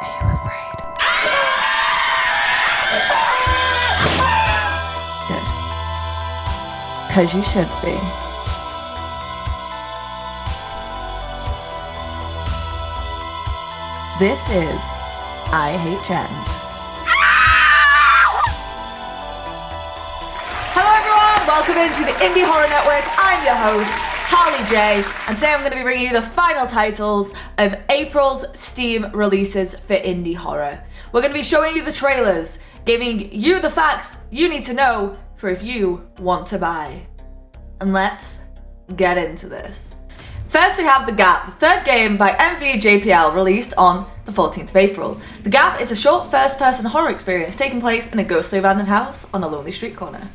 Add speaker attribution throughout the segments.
Speaker 1: Are you afraid? Good. 'Cause you should be. This is IHN. Hello everyone, welcome into the Indie Horror Network. I'm your host, Harley J, and today I'm going to be bringing you the final titles of April's Steam releases for indie horror. We're going to be showing you the trailers, giving you the facts you need to know for if you want to buy. And let's get into this. First we have The Gap, the third game by MVJPL, released on the 14th of April. The Gap is a short first-person horror experience taking place in a ghostly abandoned house on a lonely street corner.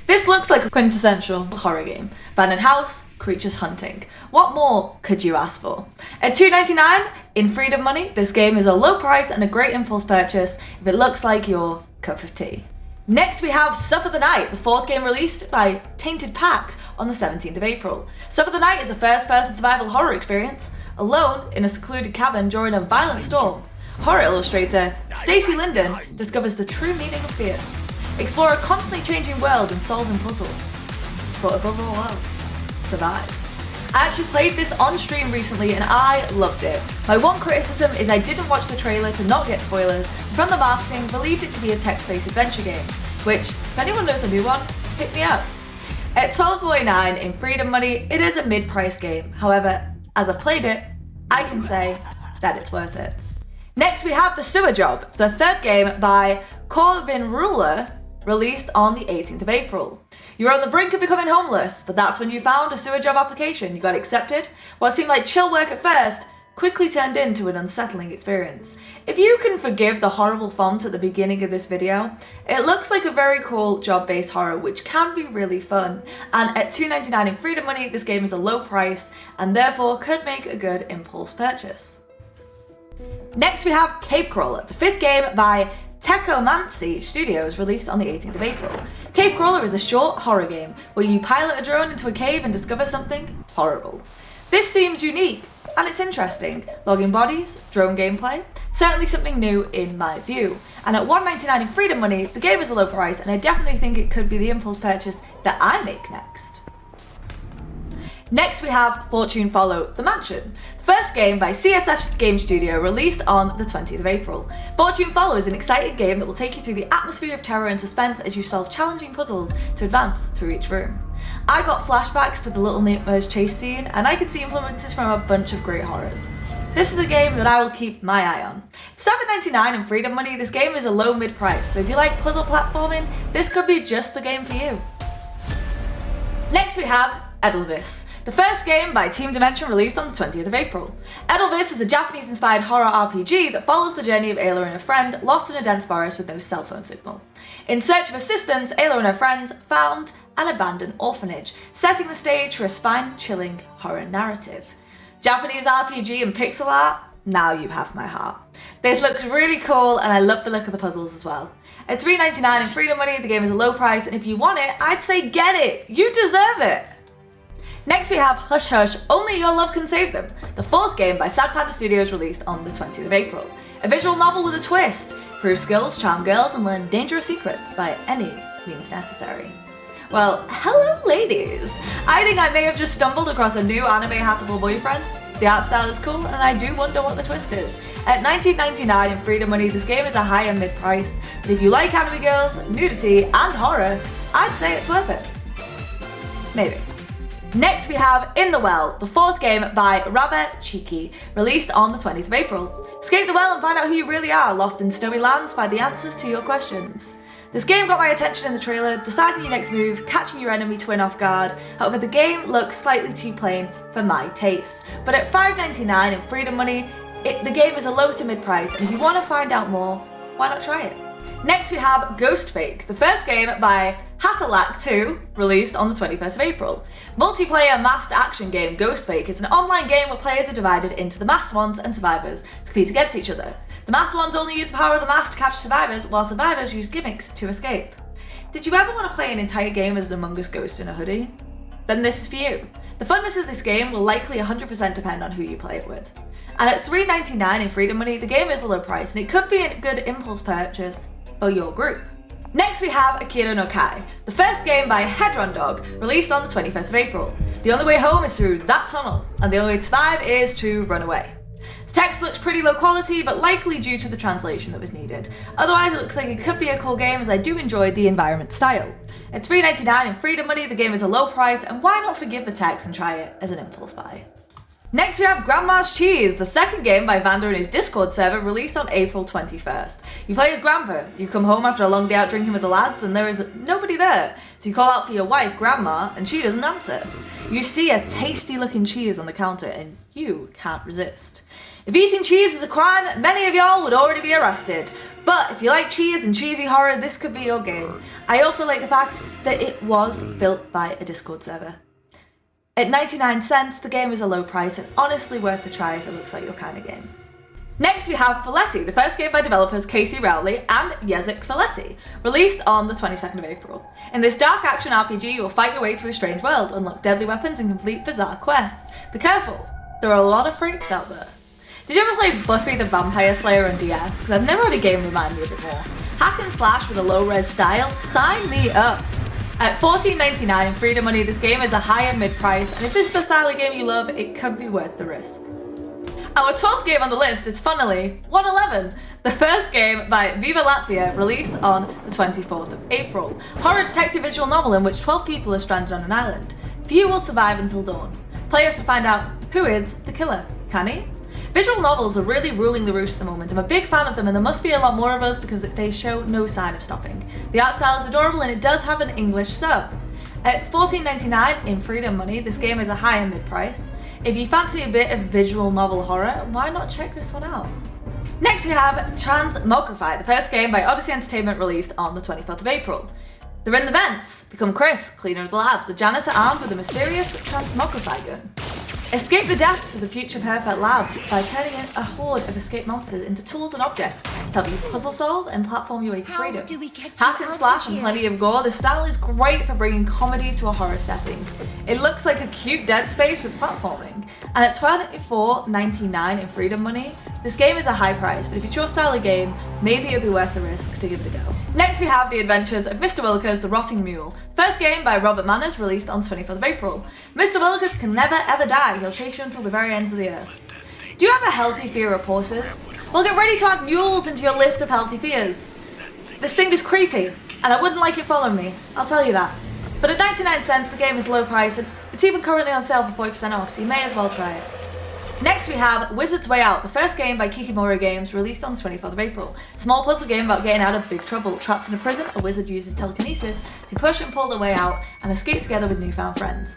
Speaker 1: This looks like a quintessential horror game. Abandoned house, creatures hunting. What more could you ask for? At $2.99 in Freedom Money, this game is a low price and a great impulse purchase if it looks like your cup of tea. Next we have Suffer the Night, the fourth game released by Tainted Pact on the 17th of April. Suffer the Night is a first-person survival horror experience, alone in a secluded cabin during a violent storm. Horror illustrator Stacey Linden discovers the true meaning of fear. Explore a constantly changing world and solving puzzles. But above all else, survive. I actually played this on stream recently and I loved it. My one criticism is I didn't watch the trailer to not get spoilers, and from the marketing believed it to be a text-based adventure game, which, if anyone knows a new one, hit me up. At $12.49 in Freedom Money, it is a mid-price game. However, as I've played it, I can say that it's worth it. Next we have The Sewer Job, the third game by Corvin Ruler, released on the 18th of April. You're on the brink of becoming homeless, but that's when you found a sewer job application. You got accepted. What seemed like chill work at first quickly turned into an unsettling experience. If you can forgive the horrible font at the beginning of this video, it looks like a very cool job-based horror which can be really fun. And at $2.99 in Freedom Money, this game is a low price and therefore could make a good impulse purchase. Next we have Cave Crawler, the fifth game by Techomancy Studios, released on the 18th of April. Cave Crawler is a short horror game where you pilot a drone into a cave and discover something horrible. This seems unique and it's interesting. Logging bodies, drone gameplay, certainly something new in my view. And at $1.99 in Freedom Money, the game is a low price and I definitely think it could be the impulse purchase that I make next. Next we have Fortune Follow The Mansion, the first game by CSF Game Studio, released on the 20th of April. Fortune Follow is an exciting game that will take you through the atmosphere of terror and suspense as you solve challenging puzzles to advance through each room. I got flashbacks to the Little Nightmares chase scene and I can see influences from a bunch of great horrors. This is a game that I will keep my eye on. $7.99 in Freedom Money, this game is a low mid price, so if you like puzzle platforming, this could be just the game for you. Next we have Edelweiss, the first game by Team Dimension, released on the 20th of April. Edelweiss is a Japanese-inspired horror RPG that follows the journey of Ayla and her friend lost in a dense forest with no cell phone signal. In search of assistance, Ayla and her friends found an abandoned orphanage, setting the stage for a spine-chilling horror narrative. Japanese RPG and pixel art? Now you have my heart. This looks really cool and I love the look of the puzzles as well. At $3.99 in Freedom Money, the game is a low price and if you want it, I'd say get it! You deserve it! Next we have Hush Hush, Only Your Love Can Save Them, the fourth game by Sad Panda Studios, released on the 20th of April. A visual novel with a twist. Prove skills, charm girls, and learn dangerous secrets by any means necessary. Well, hello ladies! I think I may have just stumbled across a new anime-hattable boyfriend. The art style is cool, and I do wonder what the twist is. At $19.99 in Freedom Money, this game is a higher mid-price, but if you like anime girls, nudity, and horror, I'd say it's worth it. Maybe. Next we have In the Well, the fourth game by Rabba Chiki, released on the 20th of April. Escape the well and find out who you really are. Lost in snowy lands, find the answers to your questions. This game got my attention in the trailer, deciding your next move, catching your enemy twin off guard. However, the game looks slightly too plain for my taste. But at $5.99 in Freedom Money, the game is a low to mid price, and if you want to find out more, why not try it? Next we have Ghost Fake, the first game by Hatalack 2, released on the 21st of April. Multiplayer masked action game Ghost Fake is an online game where players are divided into the masked ones and survivors to compete against each other. The masked ones only use the power of the mask to capture survivors, while survivors use gimmicks to escape. Did you ever want to play an entire game as an Among Us ghost in a hoodie? Then this is for you. The funness of this game will likely 100% depend on who you play it with. And at $3.99 in Freedom Money, the game is a low price and it could be a good impulse purchase for your group. Next we have Akira no Kai, the first game by Hedron Dog, released on the 21st of April. The only way home is through that tunnel, and the only way to survive is to run away. The text looks pretty low quality, but likely due to the translation that was needed. Otherwise, it looks like it could be a cool game as I do enjoy the environment style. At $3.99 in Freedom Money, the game is a low price, and why not forgive the text and try it as an impulse buy? Next we have Grandma's Cheese, the second game by Vander and his Discord server, released on April 21st. You play as Grandpa. You come home after a long day out drinking with the lads and there is nobody there, so you call out for your wife, Grandma, and she doesn't answer. You see a tasty looking cheese on the counter and you can't resist. If eating cheese is a crime, many of y'all would already be arrested. But if you like cheese and cheesy horror, this could be your game. I also like the fact that it was built by a Discord server. At 99 cents, the game is a low price and honestly worth the try if it looks like your kind of game. Next we have Folletti, the first game by developers Casey Rowley and Jezek Folletti, released on the 22nd of April. In this dark action RPG, you will fight your way through a strange world, unlock deadly weapons and complete bizarre quests. Be careful, there are a lot of freaks out there. Did you ever play Buffy the Vampire Slayer on DS? Because I've never had a game remind me of it more. Hack and slash with a low-res style? Sign me up! At $14.99 in Freedom Money, this game is a higher mid-price, and if this is the style of game you love, it could be worth the risk. Our 12th game on the list is funnily 111, the first game by Viva Latvia, released on the 24th of April. Horror detective visual novel in which 12 people are stranded on an island. Few will survive until dawn. Players to find out who is the killer. Can he? Visual novels are really ruling the roost at the moment. I'm a big fan of them and there must be a lot more of us because they show no sign of stopping. The art style is adorable and it does have an English sub. At $14.99 in Freedom Money, this game is a higher mid-price. If you fancy a bit of visual novel horror, why not check this one out? Next we have Transmogrify, the first game by Odyssey Entertainment, released on the 24th of April. They're in the vents. Become Chris, cleaner of the labs, a janitor armed with a mysterious Transmogrify gun. Escape the depths of the Future Perfect labs by turning a horde of escaped monsters into tools and objects to help you puzzle solve and platform your way to freedom. Hack and slash and plenty of gore, the style is great for bringing comedy to a horror setting. It looks like a cute Dead Space with platforming. And at $24.99 in Freedom Money, this game is a high price, but if it's your style of game, maybe it'd be worth the risk to give it a go. Next we have The Adventures of Mr. Willikers, the Rotting Mule, first game by Robert Manners, released on 24th of April. Mr. Willikers can never ever die, he'll chase you until the very ends of the earth. Do you have a healthy fear of horses? Well, get ready to add mules into your list of healthy fears. This thing is creepy, and I wouldn't like it following me, I'll tell you that. But at 99 cents, the game is low price, and it's even currently on sale for 40% off, so you may as well try it. Next we have Wizard's Way Out, the first game by Kikimora Games, released on the 24th of April. Small puzzle game about getting out of big trouble. Trapped in a prison, a wizard uses telekinesis to push and pull their way out and escape together with newfound friends.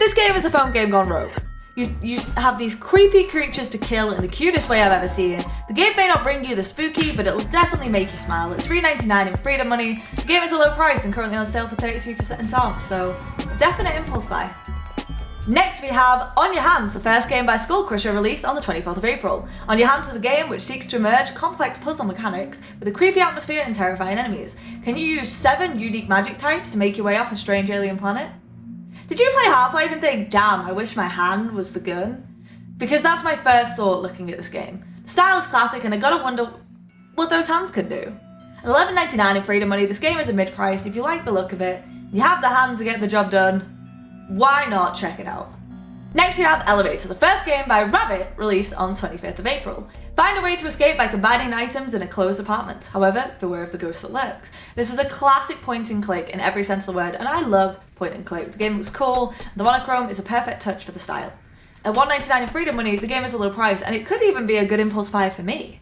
Speaker 1: This game is a phone game gone rogue. You have these creepy creatures to kill in the cutest way I've ever seen. The game may not bring you the spooky, but it'll definitely make you smile. It's $3.99 in Freedom Money. The game is a low price and currently on sale for 33% off, so definite impulse buy. Next we have On Your Hands, the first game by Skullcrusher, released on the 24th of April. On Your Hands is a game which seeks to merge complex puzzle mechanics with a creepy atmosphere and terrifying enemies. Can you use 7 unique magic types to make your way off a strange alien planet? Did you play Half-Life and think, damn, I wish my hand was the gun? Because that's my first thought looking at this game. The style is classic and I gotta wonder what those hands could do. At $11.99 in Freedom Money, this game is a mid-priced. If you like the look of it, you have the hand to get the job done, why not check it out? Next we have Elevator, the first game by Rabbit, released on 25th of April. Find a way to escape by combining items in a closed apartment. However, beware of the ghost that lurks. This is a classic point and click in every sense of the word, and I love point and click. The game looks cool, and the monochrome is a perfect touch for the style. At $1.99 in Freedom Money, the game is a low price, and it could even be a good impulse buy for me.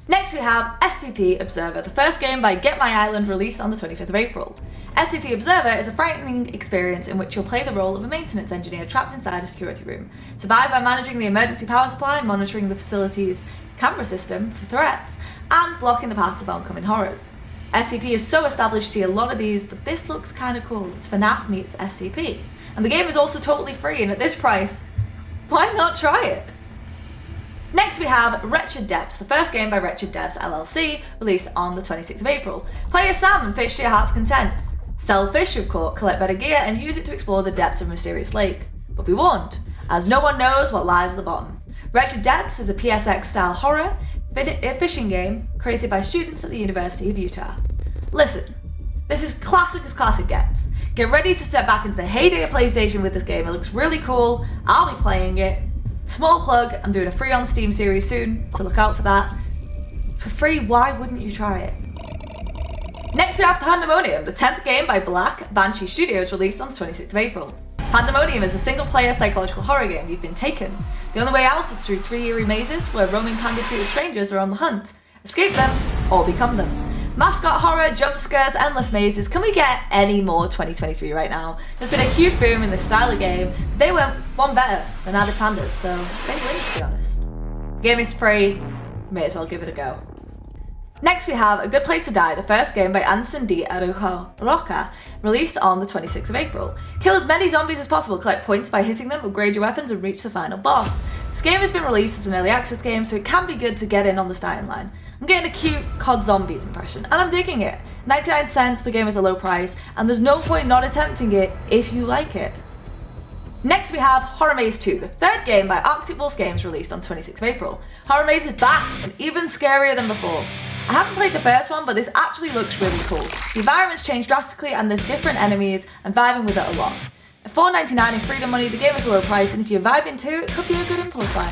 Speaker 1: Next we have SCP Observer, the first game by Get My Island, released on the 25th of April. SCP Observer is a frightening experience in which you'll play the role of a maintenance engineer trapped inside a security room. Survive by managing the emergency power supply, monitoring the facility's camera system for threats, and blocking the paths of oncoming horrors. SCP is so established to see a lot of these, but this looks kinda cool. It's FNAF meets SCP. And the game is also totally free, and at this price, why not try it? Next we have WRETCHED Depths, the first game by WRETCHED Devs LLC, released on the 26th of April. Play as Sam and fish to your heart's content. Sell fish you've caught, collect better gear, and use it to explore the depths of a mysterious lake. But be warned, as no one knows what lies at the bottom. Wretched Deaths is a PSX-style horror fishing game created by students at the University of Utah. Listen, this is classic as classic gets. Get ready to step back into the heyday of PlayStation with this game. It looks really cool. I'll be playing it. Small plug, I'm doing a free on Steam series soon, so look out for that. For free, why wouldn't you try it? Next we have Pandemonium, the 10th game by Black Banshee Studios, released on the 26th of April. Pandemonium is a single-player psychological horror game. You've been taken. The only way out is through 3 eerie mazes where roaming panda-suited strangers are on the hunt. Escape them, or become them. Mascot horror, jump scares, endless mazes. Can we get any more 2023 right now? There's been a huge boom in this style of game. They went one better than Added Pandas, so they win, to be honest. The game is free. May as well give it a go. Next we have A Good Place to Die, the first game by Anderson D. Arujo Roca, released on the 26th of April. Kill as many zombies as possible, collect points by hitting them, upgrade your weapons, and reach the final boss. This game has been released as an early access game, so it can be good to get in on the starting line. I'm getting a cute COD Zombies impression, and I'm digging it. 99 cents, the game is a low price, and there's no point not attempting it if you like it. Next we have Horror Maze 2, the third game by Arctic Wolf Games, released on 26th of April. Horror Maze is back, and even scarier than before. I haven't played the first one, but this actually looks really cool. The environment's changed drastically and there's different enemies. I'm vibing with it a lot. At $4.99 in freedom money, the game is a low price, and if you're vibing too, it could be a good impulse buy.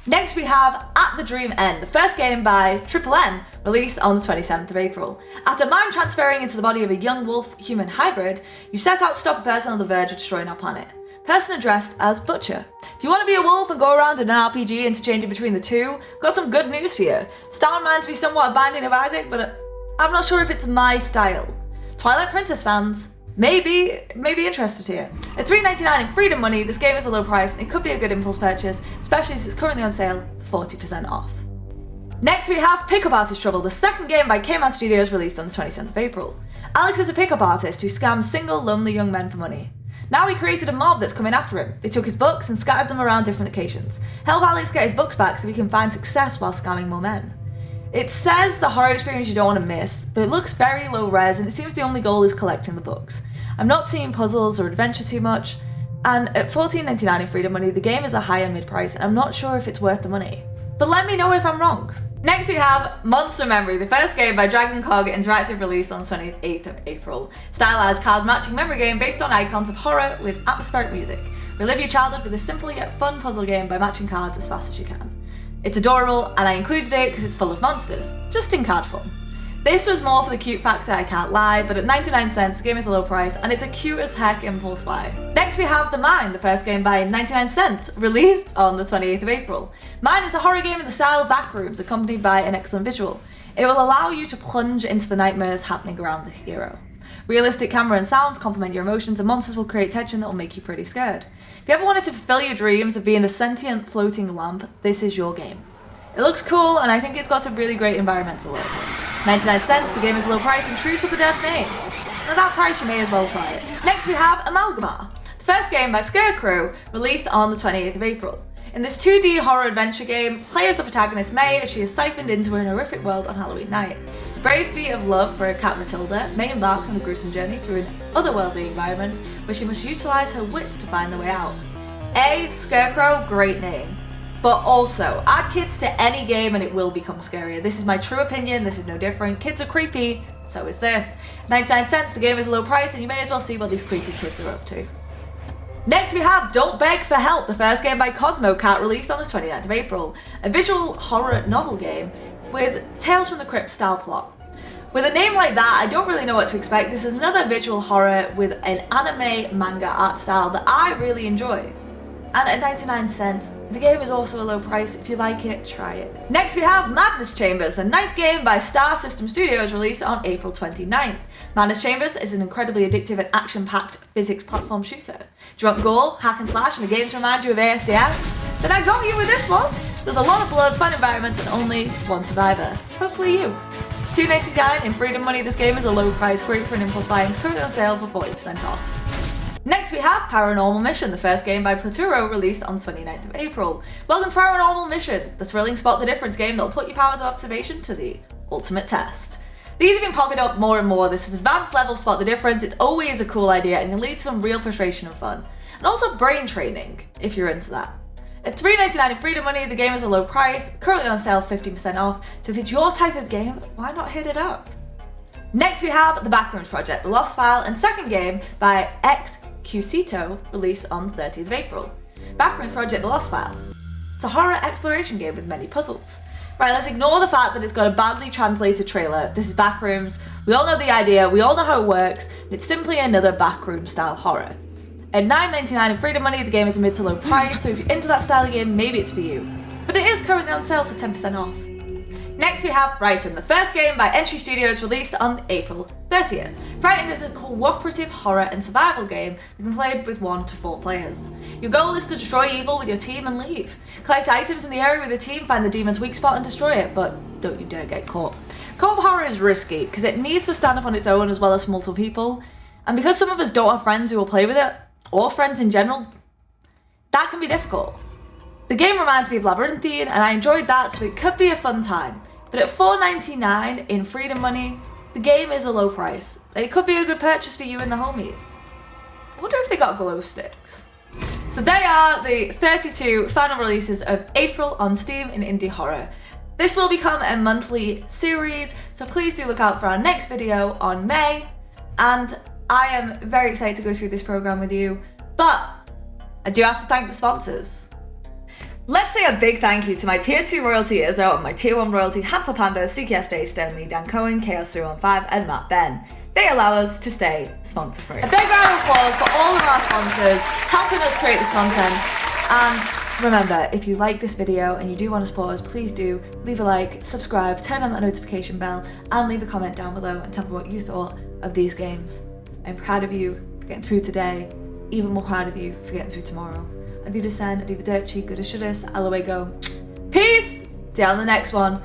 Speaker 1: Next we have At the Dream End, the first game by Triple M, released on the 27th of April. After mind transferring into the body of a young wolf-human hybrid, you set out to stop a person on the verge of destroying our planet. Person addressed as Butcher. If you want to be a wolf and go around in an RPG interchanging between the two, I've got some good news for you. Style reminds me somewhat of Binding of Isaac, but I'm not sure if it's my style. Twilight Princess fans may be interested here. At $3.99 in freedom money, this game is a low price and it could be a good impulse purchase, especially as it's currently on sale for 40% off. Next we have Pickup Artist Trouble, the second game by K-Man Studios, released on the 27th of April. Alex is a pickup artist who scams single, lonely young men for money. Now he created a mob that's coming after him. They took his books and scattered them around different locations. Help Alex get his books back so he can find success while scamming more men. It says the horror experience you don't want to miss, but it looks very low res and it seems the only goal is collecting the books. I'm not seeing puzzles or adventure too much, and at $14.99 in freedom money, the game is a higher mid-price and I'm not sure if it's worth the money. But let me know if I'm wrong. Next we have Monster Memory, the first game by Dragon Cog Interactive, released on the 28th of April. Stylized cards matching memory game based on icons of horror with atmospheric music. Relive your childhood with a simple yet fun puzzle game by matching cards as fast as you can. It's adorable, and I included it because it's full of monsters, just in card form. This was more for the cute factor, I can't lie, but at 99 cents, the game is a low price, and it's a cute as heck impulse buy. Next we have The Mine, the first game by 99 cents, released on the 28th of April. Mine is a horror game in the style of Backrooms, accompanied by an excellent visual. It will allow you to plunge into the nightmares happening around the hero. Realistic camera and sounds complement your emotions, and monsters will create tension that will make you pretty scared. If you ever wanted to fulfill your dreams of being a sentient floating lamp, this is your game. It looks cool, and I think it's got some really great environmental work. 99 cents, the game is low price and true to the dev's name. At that price, you may as well try it. Next we have Amalgamar, the first game by Scarecrow, released on the 28th of April. In this 2D horror adventure game, play as the protagonist May as she is siphoned into an horrific world on Halloween night. The brave feat of love for her cat Matilda, May embarks on a gruesome journey through an otherworldly environment where she must utilise her wits to find the way out. Scarecrow, great name. But also, add kids to any game and it will become scarier. This is my true opinion, this is no different. Kids are creepy, so is this. 99 cents, the game is a low price and you may as well see what these creepy kids are up to. Next we have Don't Beg for Help, the first game by Cosmo Cat, released on the 29th of April. A visual horror novel game with Tales from the Crypt style plot. With a name like that, I don't really know what to expect. This is another visual horror with an anime manga art style that I really enjoy. And at 99 cents, the game is also a low price. If you like it, try it. Next we have Madness Chambers, the 9th game by Star System Studios, released on April 29th. Madness Chambers is an incredibly addictive and action-packed physics platform shooter. Do you want gore, hack and slash, and a game to remind you of ASDF? Then I got you with this one! There's a lot of blood, fun environments, and only one survivor. Hopefully you. $2.99 in freedom money, this game is a low price, great for an impulse buy, and currently on sale for 40% off. Next we have Paranormal Mission, the first game by Platuro, released on the 29th of April. Welcome to Paranormal Mission, the thrilling spot the difference game that will put your powers of observation to the ultimate test. These have been popping up more and more. This is advanced level spot the difference. It's always a cool idea and can lead to some real frustration and fun. And also brain training, if you're into that. At $3.99 in Freedom Money, the game is a low price, currently on sale 15% off, so if it's your type of game, why not hit it up? Next we have The Backrooms Project, The Lost File, and second game by XQCito, released on the 30th of April. Backrooms Project, The Lost File. It's a horror exploration game with many puzzles. Right, let's ignore the fact that it's got a badly translated trailer. This is Backrooms, we all know the idea, we all know how it works, and it's simply another Backroom style horror. At $9.99 in Freedom Money, the game is a mid to low price, so if you're into that style of game, maybe it's for you. But it is currently on sale for 10% off. Next we have Frightened, the first game by Entry Studios, released on April 30th. Frightened is a cooperative horror and survival game that can be played with 1 to 4 players. Your goal is to destroy evil with your team and leave. Collect items in the area with the team, find the demon's weak spot and destroy it, but don't you dare get caught. Co-op horror is risky because it needs to stand up on its own as well as multiple people, and because some of us don't have friends who will play with it, or friends in general, that can be difficult. The game reminds me of Labyrinthine and I enjoyed that, so it could be a fun time. But at $4.99 in Freedom Money, the game is a low price. And it could be a good purchase for you and the homies. I wonder if they got glow sticks. So they are the 32 final releases of April on Steam in Indie Horror. This will become a monthly series, so please do look out for our next video on May. And I am very excited to go through this program with you, but I do have to thank the sponsors. Let's say a big thank you to my Tier 2 royalty Izzo and my Tier 1 royalty Hansel Panda, Suki SJ, Stanley, Dan Cohen, Chaos315 and Matt Ben. They allow us to stay sponsor free. A big round of applause for all of our sponsors helping us create this content. And remember, if you like this video and you do want to support us, please do leave a like, subscribe, turn on that notification bell and leave a comment down below and tell me what you thought of these games. I'm proud of you for getting through today, even more proud of you for getting through tomorrow. Arrivederci, arrivederci, good as should us, I'll away go. Peace! See you on the next one.